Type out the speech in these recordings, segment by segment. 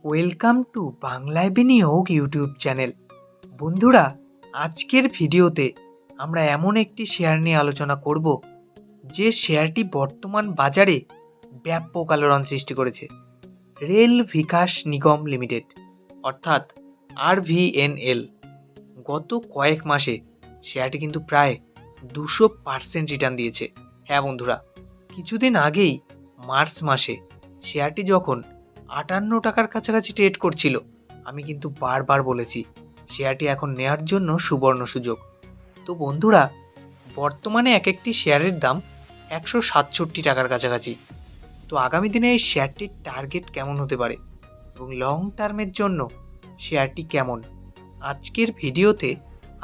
Welcome to বাংলায় বিনিয়োগ YouTube channel. বন্ধুরা, আজকের ভিডিওতে আমরা এমন একটি শেয়ার নিয়ে আলোচনা করব যে শেয়ারটি বর্তমান বাজারে ব্যাপক আলোড়ন সৃষ্টি করেছে। রেল বিকাশ নিগম লিমিটেড অর্থাৎ rvnl। গত কয়েক মাসে শেয়ারটি কিন্তু প্রায় 200% রিটার্ন দিয়েছে। হ্যাঁ বন্ধুরা, কিছুদিন আগেই মার্চ মাসে শেয়ারটি যখন 58 টাকার কাছাকাছি ট্রেড করছিল, আমি কিন্তু বারবার বলেছি শেয়ারটি এখন নেয়ার জন্য সুবর্ণ সুযোগ। তো বন্ধুরা, বর্তমানে এক একটি শেয়ারের দাম 167 টাকার কাছাকাছি। তো আগামী দিনে এই শেয়ারটির টার্গেট কেমন হতে পারে এবং লং টার্মের জন্য শেয়ারটি কেমন, আজকের ভিডিওতে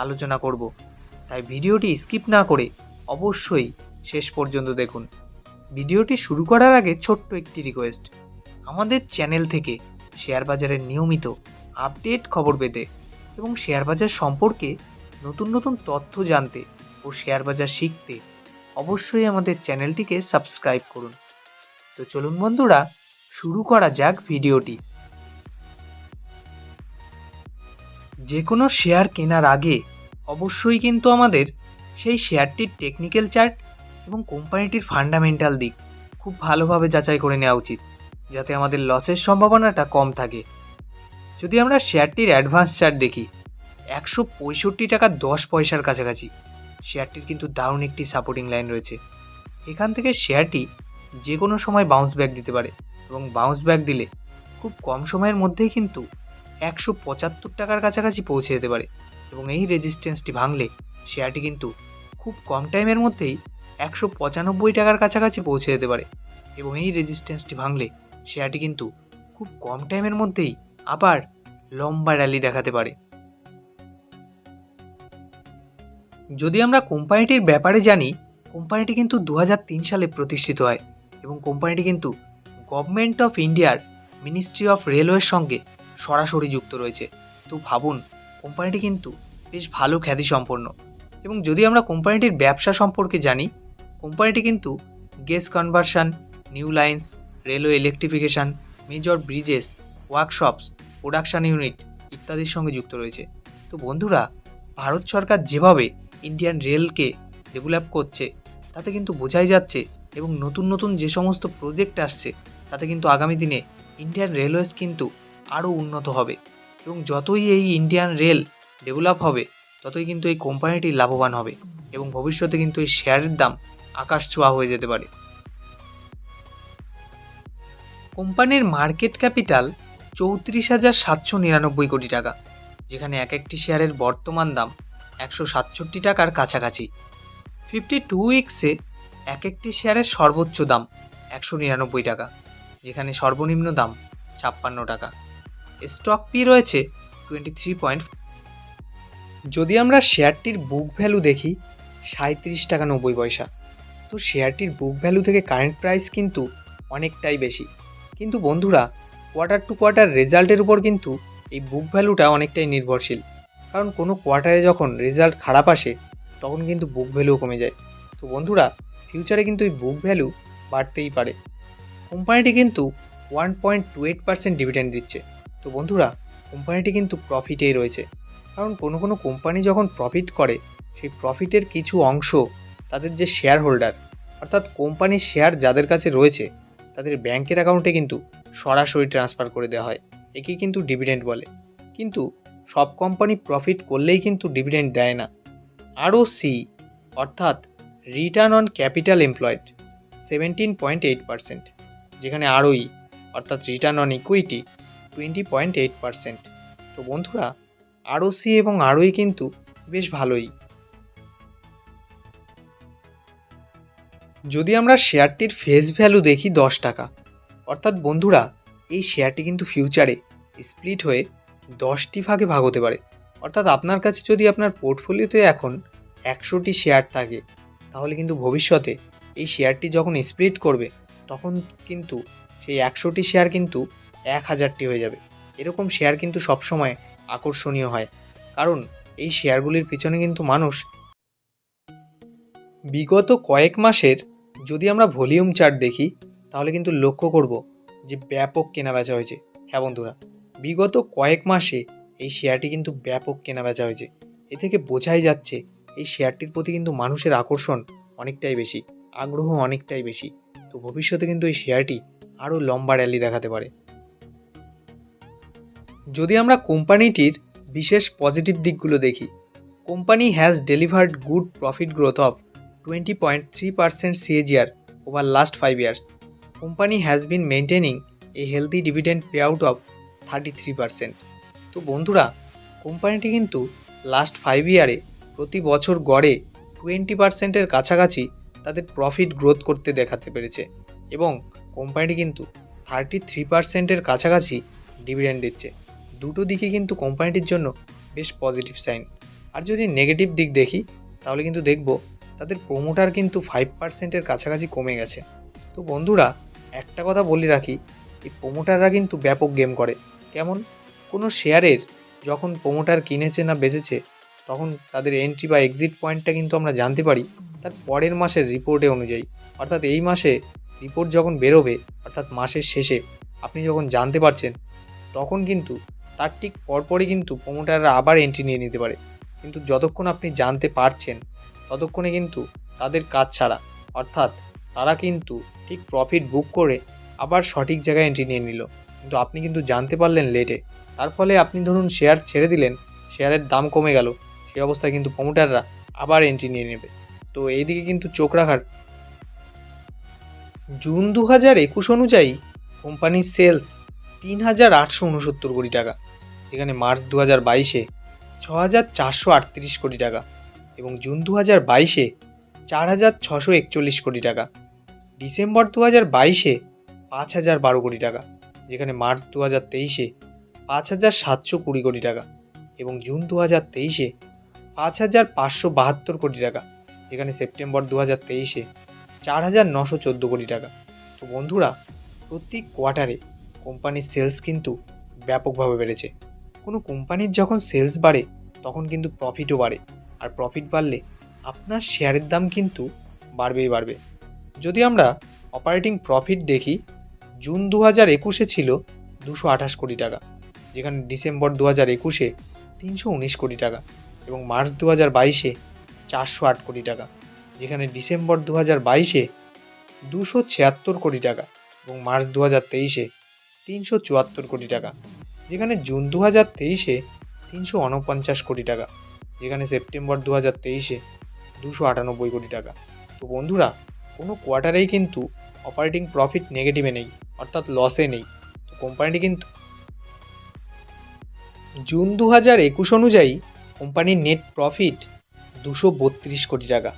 আলোচনা করব। তাই ভিডিওটি স্কিপ না করে অবশ্যই শেষ পর্যন্ত দেখুন। ভিডিওটি শুরু করার আগে ছোট্ট একটি রিকোয়েস্ট, আমাদের চ্যানেল থেকে শেয়ার বাজারের নিয়মিত আপডেট খবর পেতে এবং শেয়ার বাজার সম্পর্কে নতুন নতুন তথ্য জানতে ও শেয়ার বাজার শিখতে অবশ্যই আমাদের চ্যানেলটিকে সাবস্ক্রাইব করুন। তো চলুন বন্ধুরা, শুরু করা যাক ভিডিওটি। যে কোনো শেয়ার কেনার আগে অবশ্যই কিন্তু আমাদের সেই শেয়ারটির টেকনিক্যাল চার্ট এবং কোম্পানিটির ফান্ডামেন্টাল দিক খুব ভালোভাবে যাচাই করে নেওয়া উচিত, যাতে আমাদের লসের সম্ভাবনাটা কম থাকে। যদি আমরা শেয়ারটির অ্যাডভান্স চার্ট দেখি, 165 টাকা 10 পয়সার কাছাকাছি শেয়ারটির কিন্তু দারুণ একটি সাপোর্টিং লাইন রয়েছে। এখান থেকে শেয়ারটি যে কোনো সময় বাউন্স ব্যাক দিতে পারে এবং বাউন্স ব্যাক দিলে খুব কম সময়ের মধ্যেই কিন্তু 175 টাকার কাছাকাছি পৌঁছে যেতে পারে এবং এই রেজিস্ট্যান্সটি ভাঙলে শেয়ারটি কিন্তু খুব কম টাইমের মধ্যেই 195 টাকার কাছাকাছি পৌঁছে যেতে পারে এবং এই রেজিস্ট্যান্সটি ভাঙলে শেয়ারটি কিন্তু খুব কম টাইমের মধ্যেই আবার লম্বা র্যালি দেখাতে পারে। যদি আমরা কোম্পানিটির ব্যাপারে জানি, কোম্পানিটি কিন্তু 2003 সালে প্রতিষ্ঠিত হয় এবং কোম্পানিটি কিন্তু গভর্নমেন্ট অফ ইন্ডিয়ার মিনিস্ট্রি অফ রেলওয়ের সঙ্গে সরাসরি যুক্ত রয়েছে। তো ভাবুন, কোম্পানিটি কিন্তু বেশ ভালো খ্যাতিসম্পন্ন। এবং যদি আমরা কোম্পানিটির ব্যবসা সম্পর্কে জানি, কোম্পানিটি কিন্তু gas conversion, new lines, railway electrification, major bridges, workshops, production unit ইত্যাদির সঙ্গে যুক্ত রয়েছে। তো বন্ধুরা, ভারত সরকার যেভাবে ইন্ডিয়ান রেলকে ডেভেলপ করছে তাতে কিন্তু বোঝাই যাচ্ছে এবং নতুন নতুন যে সমস্ত প্রজেক্ট আসছে তাতে কিন্তু আগামী দিনে ইন্ডিয়ান রেলওয়েজ কিন্তু আরও উন্নত হবে এবং যতই এই ইন্ডিয়ান রেল ডেভেলপ হবে ততই কিন্তু এই কোম্পানিটি লাভবান হবে এবং ভবিষ্যতে কিন্তু এই শেয়ারের দাম আকাশ ছোঁয়া হয়ে যেতে পারে। কোম্পানির মার্কেট ক্যাপিটাল 34,799 কোটি টাকা, যেখানে এক একটি শেয়ারের বর্তমান দাম 167 টাকার কাছাকাছি। 52 উইক্সে এক একটি শেয়ারের সর্বোচ্চ দাম 199 টাকা, যেখানে সর্বনিম্ন দাম 56 টাকা। স্টক পি রয়েছে 23 যদি আমরা শেয়ারটির বুক ভ্যালু দেখি 37 টাকা 90 পয়সা। তো শেয়ারটির বুক ভ্যালু থেকে কারেন্ট প্রাইস কিন্তু অনেকটাই বেশি। কিন্তু বন্ধুরা, কোয়ার্টার টু কোয়ার্টার রেজাল্টের উপর কিন্তু এই বুক ভ্যালুটা অনেকটাই নির্ভরশীল, কারণ কোনো কোয়ার্টারে যখন রেজাল্ট খারাপ আসে তখন কিন্তু বুক ভ্যালুও কমে যায়। তো বন্ধুরা, ফিউচারে কিন্তু এই বুক ভ্যালু বাড়তেই পারে। কোম্পানিটি কিন্তু 1.28% ডিভিডেন্ড দিচ্ছে। তো বন্ধুরা, কোম্পানিটি কিন্তু প্রফিটেই রয়েছে, কারণ কোনো কোনো কোম্পানি যখন প্রফিট করে সেই প্রফিটের কিছু অংশ তাদের যে শেয়ার হোল্ডার অর্থাৎ কোম্পানির শেয়ার যাদের কাছে রয়েছে তাদের ব্যাংকের অ্যাকাউন্টে কিন্তু সরাসরি ট্রান্সফার করে দেওয়া হয়। একেই কিন্তু ডিভিডেন্ড বলে। কিন্তু সব কোম্পানি প্রফিট করলেই কিন্তু ডিভিডেন্ড দেয় না। আরওসি অর্থাৎ রিটার্ন অন ক্যাপিটাল এমপ্লয়েড 17.8%, যেখানে আরওই অর্থাৎ রিটার্ন অন ইকুইটি 20.8%। তো বন্ধুরা, আরওসি এবং আরওই কিন্তু বেশ ভালোই। যদি আমরা শেয়ারটির ফেস ভ্যালু দেখি 10 টাকা, অর্থাৎ বন্ধুরা এই শেয়ারটি কিন্তু ফিউচারে স্প্লিট হয়ে 10টি ভাগে ভাগ হতে পারে। অর্থাৎ আপনার কাছে যদি আপনার পোর্টফোলিওতে এখন 100টি শেয়ার থাকে, তাহলে কিন্তু ভবিষ্যতে এই শেয়ারটি যখন স্প্লিট করবে তখন কিন্তু সেই 100টি শেয়ার কিন্তু 1000টি হয়ে যাবে। এরকম শেয়ার কিন্তু সবসময় আকর্ষণীয় হয়, কারণ এই শেয়ারগুলির পিছনে কিন্তু মানুষ বিগত কয়েক মাসের যদি আমরা ভলিউম চার্ট দেখি তাহলে কিন্তু লক্ষ্য করব যে ব্যাপক কেনাবেচা হয়েছে হ্যাঁ বন্ধুরা, বিগত কয়েক মাসে এই শেয়ারটি কিন্তু ব্যাপক কেনাবেচা হয়েছে। এ থেকে বোঝাই যাচ্ছে এই শেয়ারটির প্রতি কিন্তু মানুষের আকর্ষণ অনেকটাই বেশি, আগ্রহ অনেকটাই বেশি। তো ভবিষ্যতে কিন্তু এই শেয়ারটি আরও লম্বা র্যালি দেখাতে পারে। যদি আমরা কোম্পানিটির বিশেষ পজিটিভ দিকগুলো দেখি, company has delivered good profit growth of 20.3% CAGR over last 5 years. Company has been maintaining a healthy dividend payout of 33%. তো বন্ধুরা, কোম্পানিটি কিন্তু লাস্ট 5 ইয়ারে প্রতি বছর গড়ে 20%-এর কাছাকাছি তাদের প্রফিট গ্রোথ করতে দেখাতে পেরেছে এবং কোম্পানিটি কিন্তু 33%-এর কাছাকাছি ডিভিডেন্ড দিচ্ছে। দুটো দিকে কিন্তু কোম্পানিটির জন্য বেশ পজিটিভ সাইন। আর যদি নেগেটিভ দিক দেখি তাহলে কিন্তু দেখব তাদের প্রোমোটার কিন্তু 5%-এর কাছাকাছি কমে গেছে। তো বন্ধুরা, একটা কথা বলে রাখি, এই প্রোমোটাররা কিন্তু ব্যাপক গেম করে। কেমন? কোনো শেয়ারের যখন প্রোমোটার কিনেছে না বেচেছে, তখন তাদের এন্ট্রি বা এক্সিট পয়েন্টটা কিন্তু আমরা জানতে পারি তার পরের মাসের রিপোর্টে অনুযায়ী। অর্থাৎ এই মাসে রিপোর্ট যখন বেরোবে, অর্থাৎ মাসের শেষে আপনি যখন জানতে পারছেন, তখন কিন্তু তার ঠিক পরপরই কিন্তু প্রোমোটাররা আবার এন্ট্রি নিয়ে নিতে পারে। কিন্তু যতক্ষণ আপনি জানতে পারছেন ততক্ষণে কিন্তু তাদের কাজ ছাড়া, অর্থাৎ তারা কিন্তু ঠিক প্রফিট বুক করে আবার সঠিক জায়গায় এন্ট্রি নিয়ে নিল, কিন্তু আপনি কিন্তু জানতে পারলেন লেটে। তার ফলে আপনি ধরুন শেয়ার ছেড়ে দিলেন, শেয়ারের দাম কমে গেল, সেই অবস্থায় কিন্তু প্রোমোটাররা আবার এন্ট্রি নিয়ে নেবে। তো এই দিকে কিন্তু চোখ রাখার। জুন 2021 অনুযায়ী কোম্পানির সেলস 3,869 কোটি টাকা, যেখানে মার্চ 2022-এ 6,438 কোটি টাকা এবং জুন 2022-এ 4,641 কোটি টাকা, ডিসেম্বর 2022-এ 5,012 কোটি টাকা, যেখানে মার্চ 2023-এ 5,720 কোটি টাকা এবং জুন 2023-এ 5,572 কোটি টাকা, যেখানে সেপ্টেম্বর 2023-এ 4,914 কোটি টাকা। তো বন্ধুরা, প্রতি কোয়ার্টারে কোম্পানির সেলস কিন্তু ব্যাপকভাবে বেড়েছে। কোনো কোম্পানির যখন সেলস বাড়ে তখন কিন্তু প্রফিটও বাড়ে, আর প্রফিট বাড়লে আপনার শেয়ারের দাম কিন্তু বাড়বেই বাড়বে। যদি আমরা অপারেটিং প্রফিট দেখি, জুন 2021-এ ছিল 228 কোটি টাকা, যেখানে ডিসেম্বর 2021-এ 319 কোটি টাকা এবং মার্চ 2022-এ 408 কোটি টাকা, যেখানে ডিসেম্বর 2022-এ 276 কোটি টাকা এবং মার্চ 2023-এ 374 কোটি টাকা, যেখানে জুন 2023-এ 349 কোটি টাকা, যেখানে সেপ্টেম্বর 2023-এ 298 কোটি টাকা। তো বন্ধুরা, কোনো কোয়ার্টারেই কিন্তু অপারেটিং প্রফিট নেগেটিভে নেই, অর্থাৎ লসে নেই। তো কোম্পানিটি কিন্তু জুন 2021 অনুযায়ী কোম্পানির নেট প্রফিট 232 কোটি টাকা,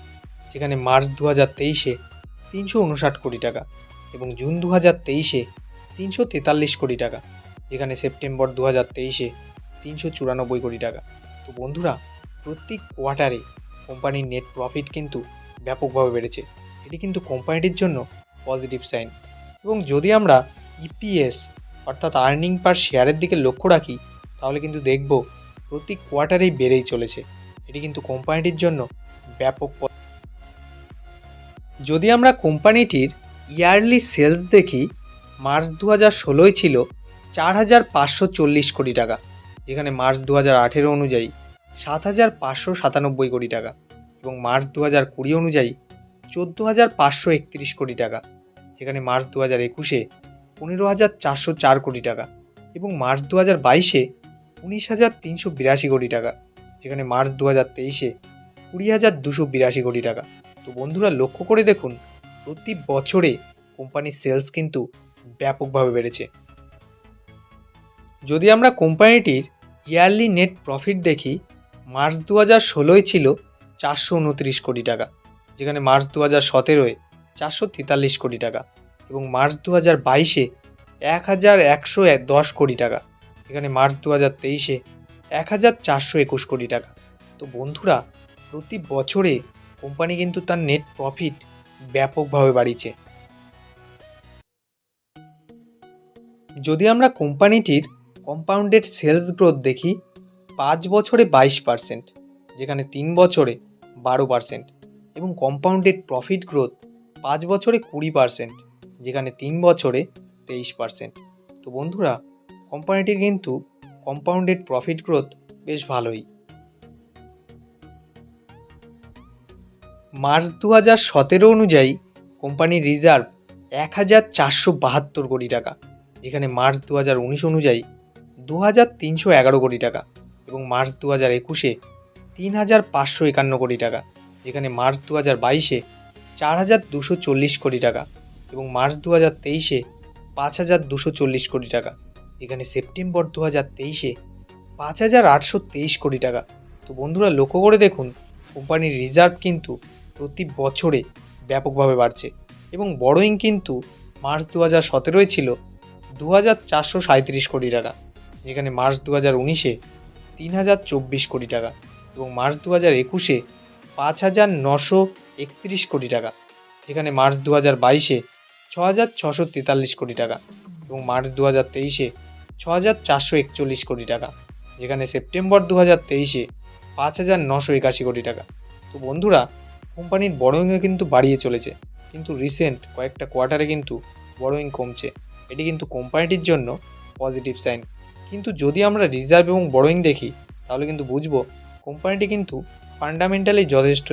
যেখানে মার্চ 2023-এ 359 কোটি টাকা এবং জুন 2023-এ 343 কোটি টাকা, যেখানে সেপ্টেম্বর 2023-এ 394 কোটি টাকা। তো বন্ধুরা, প্রতি কোয়ার্টারে কোম্পানির নেট প্রফিট কিন্তু ব্যাপকভাবে বেড়েছে। এটি কিন্তু কোম্পানিটির জন্য পজিটিভ সাইন। এবং যদি আমরা ইপিএস অর্থাৎ আর্নিং পার শেয়ারের দিকে লক্ষ্য রাখি, তাহলে কিন্তু দেখব প্রতি কোয়ার্টারেই বেড়েই চলেছে। এটি কিন্তু কোম্পানিটির জন্য ব্যাপক। যদি আমরা কোম্পানিটির ইয়ারলি সেলস দেখি, মার্চ 2016-য় ছিল 4,540 কোটি টাকা, যেখানে মার্চ 2018 অনুযায়ী 7,597 কোটি টাকা এবং মার্চ 2020 অনুযায়ী 14,531 কোটি টাকা, যেখানে মার্চ 2021-এ 15,404 কোটি টাকা এবং মার্চ 2022-এ 19,382 কোটি টাকা, যেখানে মার্চ 2023-এ 20,282 কোটি টাকা। তো বন্ধুরা, লক্ষ্য করে দেখুন, প্রতি বছরে কোম্পানির সেলস কিন্তু ব্যাপকভাবে বেড়েছে। যদি আমরা কোম্পানিটির ইয়ারলি নেট প্রফিট দেখি, মার্চ 2016-য় ছিল 429 কোটি টাকা, যেখানে মার্চ 2017-এ 443 কোটি টাকা এবং মার্চ 2022-এ 1,110 কোটি টাকা, যেখানে মার্চ 2023-এ 1,421 কোটি টাকা। তো বন্ধুরা, প্রতি বছরে কোম্পানি কিন্তু তার নেট প্রফিট ব্যাপকভাবে বাড়িয়েছে। যদি আমরা কোম্পানিটির কম্পাউন্ডেড সেলস গ্রোথ দেখি, 5 বছরে 22%, যেখানে 3 বছরে 12% এবং কম্পাউন্ডেড প্রফিট গ্রোথ 5 বছরে 20%, যেখানে 3 বছরে 23%। তো বন্ধুরা, কোম্পানিটির কিন্তু কম্পাউন্ডেড প্রফিট গ্রোথ বেশ ভালোই। মার্চ 2017 অনুযায়ী কোম্পানির রিজার্ভ 1472 কোটি টাকা, যেখানে মার্চ 2019 অনুযায়ী 2311 কোটি টাকা, এবং মার্চ 2021-এ 3551 কোটি টাকা, যেখানে মার্চ 2022-এ 4240 কোটি টাকা, এবং মার্চ 2023-এ 5240 কোটি টাকা, যেখানে সেপ্টেম্বর 2023-এ 5823 কোটি টাকা। তো বন্ধুরা, লক্ষ্য করে দেখুন কোম্পানির রিজার্ভ কিন্তু প্রতি বছরে ব্যাপকভাবে বাড়ছে, এবং বড়োইং কিন্তু মার্চ 2017-এ ছিল 2437 কোটি টাকা, যেখানে মার্চ 2019-এ 3024 কোটি টাকা, এবং মার্চ 2021-এ 5931 কোটি টাকা, যেখানে মার্চ 2022-এ 6643 কোটি টাকা, এবং মার্চ 2023-এ 6441 কোটি টাকা, যেখানে সেপ্টেম্বর 2023-এ 5981 কোটি টাকা। তো বন্ধুরা, কোম্পানির বড়োইংও কিন্তু বাড়িয়ে চলেছে, কিন্তু রিসেন্ট কয়েকটা কোয়ার্টারে কিন্তু বড়োইং কমছে। এটি কিন্তু কোম্পানিটির জন্য পজিটিভ সাইন। কিন্তু যদি আমরা রিজার্ভ এবং বড়োইং দেখি তাহলে কিন্তু বুঝবো কোম্পানিটি কিন্তু ফান্ডামেন্টালি যথেষ্ট।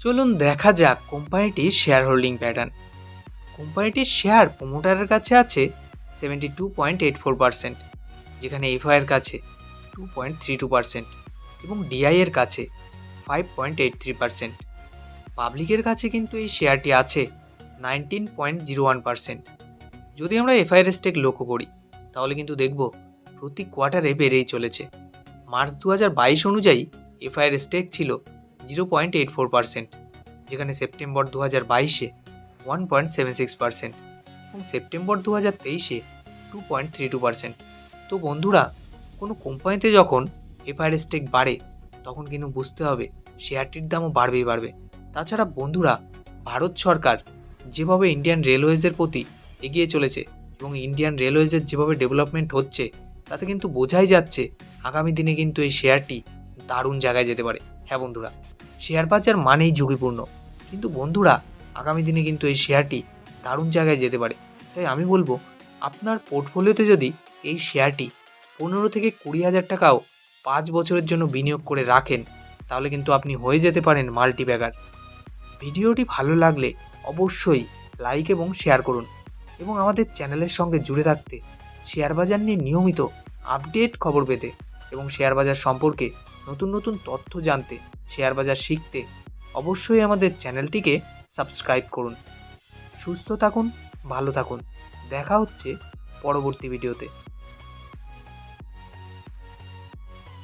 চলুন দেখা যাক কোম্পানিটির শেয়ার হোল্ডিং প্যাটার্ন। কোম্পানিটির শেয়ার প্রমোটারের কাছে আছে 72.84%, যেখানে এফআইয়ের কাছে 2.32% এবং ডিআই এর কাছে 5.83%। পাবলিকের কাছে কিন্তু এই শেয়ারটি আছে 19.01%। যদি আমরা এফআইয়ের স্টেক লক্ষ্য করি তাহলে কিন্তু দেখব প্রতি কোয়ার্টারে বেড়েই চলেছে। মার্চ 2022 অনুযায়ী এফআইয়ের স্টেক ছিল 0.84%, যেখানে সেপ্টেম্বর 2022-এ 1.76% এবং সেপ্টেম্বর 2023-এ 2.32%। তো বন্ধুরা, কোনো কোম্পানিতে যখন এফআইয়ের স্টেক বাড়ে তখন কিন্তু বুঝতে হবে শেয়ারটির দামও বাড়বেই বাড়বে। তাছাড়া বন্ধুরা, ভারত সরকার যেভাবে ইন্ডিয়ান রেলওয়েজের প্রতি এগিয়ে চলেছে এবং ইন্ডিয়ান রেলওয়েজের যেভাবে ডেভেলপমেন্ট হচ্ছে, তাতে কিন্তু বোঝাই যাচ্ছে আগামী দিনে কিন্তু এই শেয়ারটি দারুণ জায়গায় যেতে পারে। হ্যাঁ বন্ধুরা, শেয়ার বাজার মানেই ঝুঁকিপূর্ণ, কিন্তু বন্ধুরা আগামী দিনে কিন্তু এই শেয়ারটি দারুণ জায়গায় যেতে পারে। তাই আমি বলবো আপনার পোর্টফোলিওতে যদি এই শেয়ারটি 15 থেকে 20,000 টাকাও 5 বছরের জন্য বিনিয়োগ করে রাখেন তাহলে কিন্তু আপনি হয়ে যেতে পারেন মাল্টিব্যাগার। ভিডিওটি ভালো লাগলে অবশ্যই লাইক এবং শেয়ার করুন, এবং আমাদের চ্যানেলের সঙ্গে জুড়ে থাকতে, শেয়ার বাজার নিয়ে নিয়মিত আপডেট খবর পেতে এবং শেয়ার বাজার সম্পর্কে নতুন নতুন তথ্য জানতে, শেয়ার বাজার শিখতে অবশ্যই আমাদের চ্যানেলটিকে সাবস্ক্রাইব করুন। সুস্থ থাকুন, ভালো থাকুন, দেখা হচ্ছে পরবর্তী ভিডিওতে।